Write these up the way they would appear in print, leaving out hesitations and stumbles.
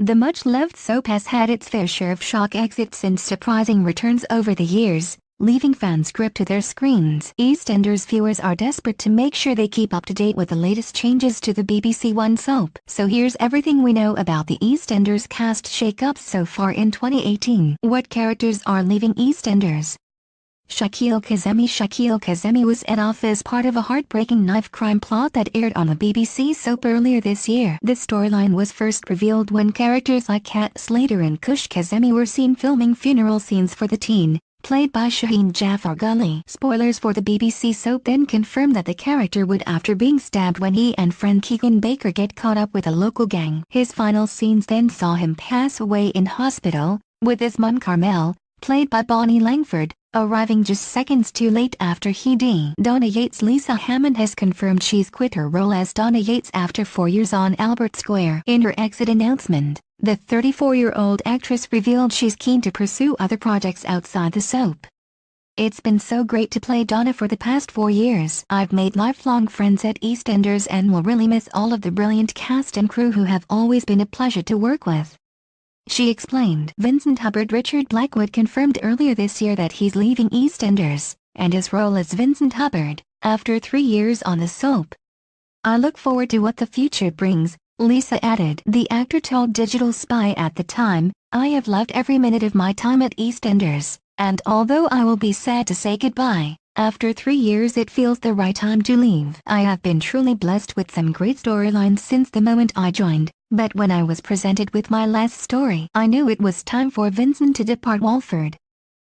The much-loved soap has had its fair share of shock exits and surprising returns over the years, leaving fans glued to their screens. EastEnders viewers are desperate to make sure they keep up to date with the latest changes to the BBC One soap. So here's everything we know about the EastEnders cast shake-ups so far in 2018. What characters are leaving EastEnders? Shakil Kazemi was sent off as part of a heartbreaking knife crime plot that aired on the BBC soap earlier this year. The storyline was first revealed when characters like Kat Slater and Kush Kazemi were seen filming funeral scenes for the teen, played by Shaheen Jafar Gully. Spoilers for the BBC soap then confirmed that the character would after being stabbed when he and friend Keegan Baker get caught up with a local gang. His final scenes then saw him pass away in hospital, with his mum Carmel, played by Bonnie Langford, arriving just seconds too late after he died. Donna Yates' Lisa Hammond has confirmed she's quit her role as Donna Yates after 4 years on Albert Square. In her exit announcement, the 34-year-old actress revealed she's keen to pursue other projects outside the soap. "It's been so great to play Donna for the past 4 years. I've made lifelong friends at EastEnders and will really miss all of the brilliant cast and crew who have always been a pleasure to work with," she explained. Vincent Hubbard Richard Blackwood confirmed earlier this year that he's leaving EastEnders, and his role as Vincent Hubbard, after 3 years on the soap. "I look forward to what the future brings," Lisa added. The actor told Digital Spy at the time, "I have loved every minute of my time at EastEnders, and although I will be sad to say goodbye, after 3 years it feels the right time to leave. I have been truly blessed with some great storylines since the moment I joined, but when I was presented with my last story, I knew it was time for Vincent to depart Walford."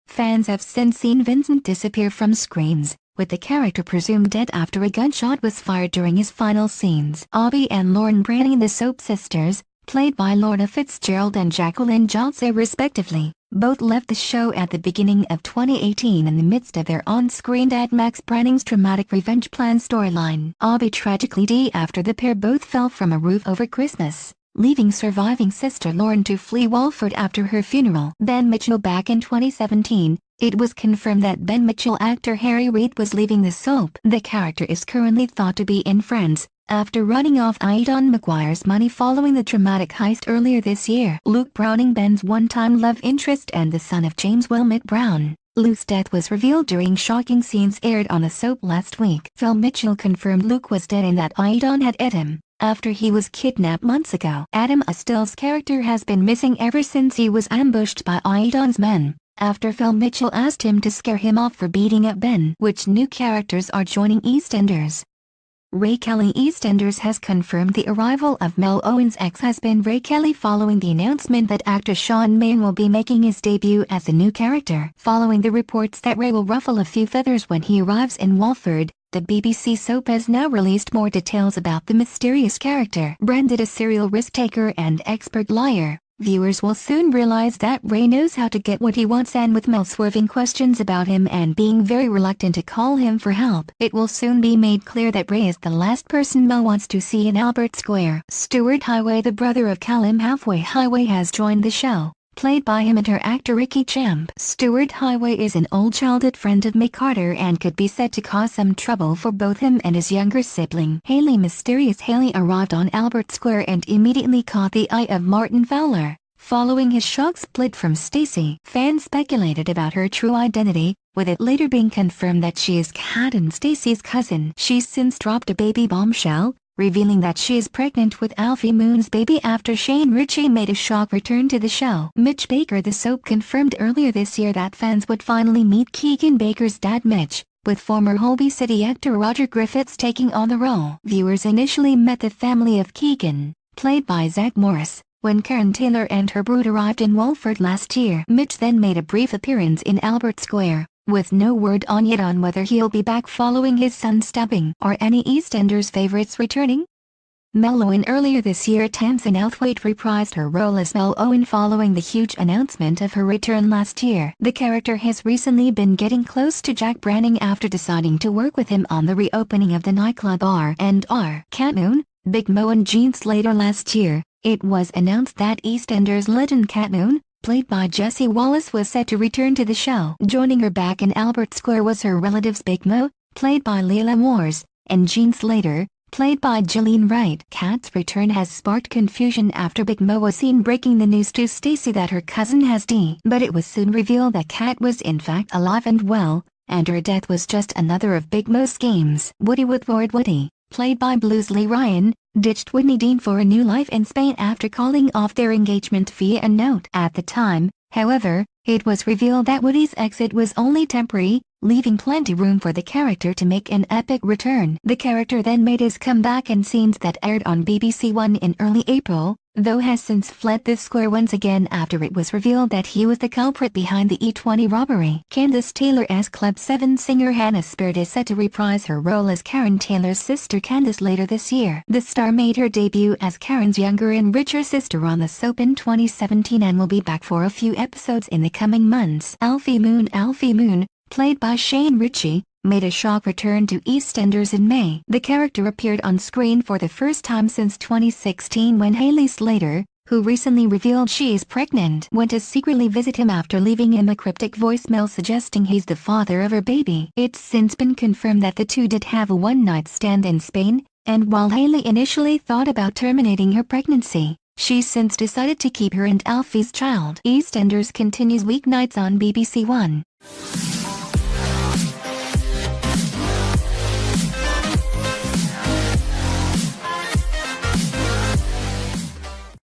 Fans have since seen Vincent disappear from screens, with the character presumed dead after a gunshot was fired during his final scenes. Abby and Lauren Branning, the soap sisters, played by Lorna Fitzgerald and Jacqueline Jolce respectively, both left the show at the beginning of 2018 in the midst of their on-screen dad Max Branning's dramatic revenge plan storyline. Abby tragically died after the pair both fell from a roof over Christmas, leaving surviving sister Lauren to flee Walford after her funeral. Ben Mitchell. Back in 2017, it was confirmed that Ben Mitchell actor Harry Reid was leaving the soap. The character is currently thought to be in France, after running off Aidan McGuire's money following the dramatic heist earlier this year. Luke Browning, Ben's one-time love interest and the son of James Wilmot Brown. Luke's death was revealed during shocking scenes aired on the soap last week. Phil Mitchell confirmed Luke was dead and that Aidan had ate him after he was kidnapped months ago. Adam Astill's character has been missing ever since he was ambushed by Aidan's men, after Phil Mitchell asked him to scare him off for beating up Ben. Which new characters are joining EastEnders? Ray Kelly. EastEnders has confirmed the arrival of Mel Owen's ex-husband Ray Kelly following the announcement that actor Sean Main will be making his debut as the new character. Following the reports that Ray will ruffle a few feathers when he arrives in Walford, the BBC soap has now released more details about the mysterious character. Branded a serial risk-taker and expert liar, viewers will soon realize that Ray knows how to get what he wants, and with Mel swerving questions about him and being very reluctant to call him for help, it will soon be made clear that Ray is the last person Mel wants to see in Albert Square. Stuart Highway. The brother of Callum Halfway Highway has joined the show, played by amateur actor Ricky Champ. Stuart Highway is an old childhood friend of Mick Carter and could be said to cause some trouble for both him and his younger sibling. Hayley. Mysterious Hayley arrived on Albert Square and immediately caught the eye of Martin Fowler, following his shock split from Stacey. Fans speculated about her true identity, with it later being confirmed that she is Kat and Stacey's cousin. She's since dropped a baby bombshell, revealing that she is pregnant with Alfie Moon's baby after Shane Ritchie made a shock return to the show. Mitch Baker. The soap confirmed earlier this year that fans would finally meet Keegan Baker's dad Mitch, with former Holby City actor Roger Griffiths taking on the role. Viewers initially met the family of Keegan, played by Zach Morris, when Karen Taylor and her brood arrived in Walford last year. Mitch then made a brief appearance in Albert Square, with no word yet on whether he'll be back following his son's stabbing. Are any EastEnders favorites returning? Mel Owen. Earlier this year, Tamsin Outhwaite reprised her role as Mel Owen following the huge announcement of her return last year. The character has recently been getting close to Jack Branning after deciding to work with him on the reopening of the nightclub R&R. Cat Moon, Big Mo and Jean Slater. Last year, it was announced that EastEnders legend Cat Moon, played by Jessie Wallace, was set to return to the show. Joining her back in Albert Square was her relatives Big Mo, played by Leila Moores, and Jean Slater, played by Gillian Wright. Kat's return has sparked confusion after Big Mo was seen breaking the news to Stacy that her cousin has D. But it was soon revealed that Kat was in fact alive and well, and her death was just another of Big Mo's schemes. Woody Woodward Woody, played by Bluesley Ryan, ditched Whitney Dean for a new life in Spain after calling off their engagement via a note. At the time, however, it was revealed that Woody's exit was only temporary, leaving plenty room for the character to make an epic return. The character then made his comeback in scenes that aired on BBC One in early April, though has since fled the square once again after it was revealed that he was the culprit behind the E20 robbery. Candace Taylor's Club 7 singer Hannah Spirit is set to reprise her role as Karen Taylor's sister Candace later this year. The star made her debut as Karen's younger and richer sister on the soap in 2017 and will be back for a few episodes in the coming months. Alfie Moon, played by Shane Ritchie, made a shock return to EastEnders in May. The character appeared on screen for the first time since 2016 when Hayley Slater, who recently revealed she is pregnant, went to secretly visit him after leaving him a cryptic voicemail suggesting he's the father of her baby. It's since been confirmed that the two did have a one-night stand in Spain, and while Hayley initially thought about terminating her pregnancy, she's since decided to keep her and Alfie's child. EastEnders continues weeknights on BBC One.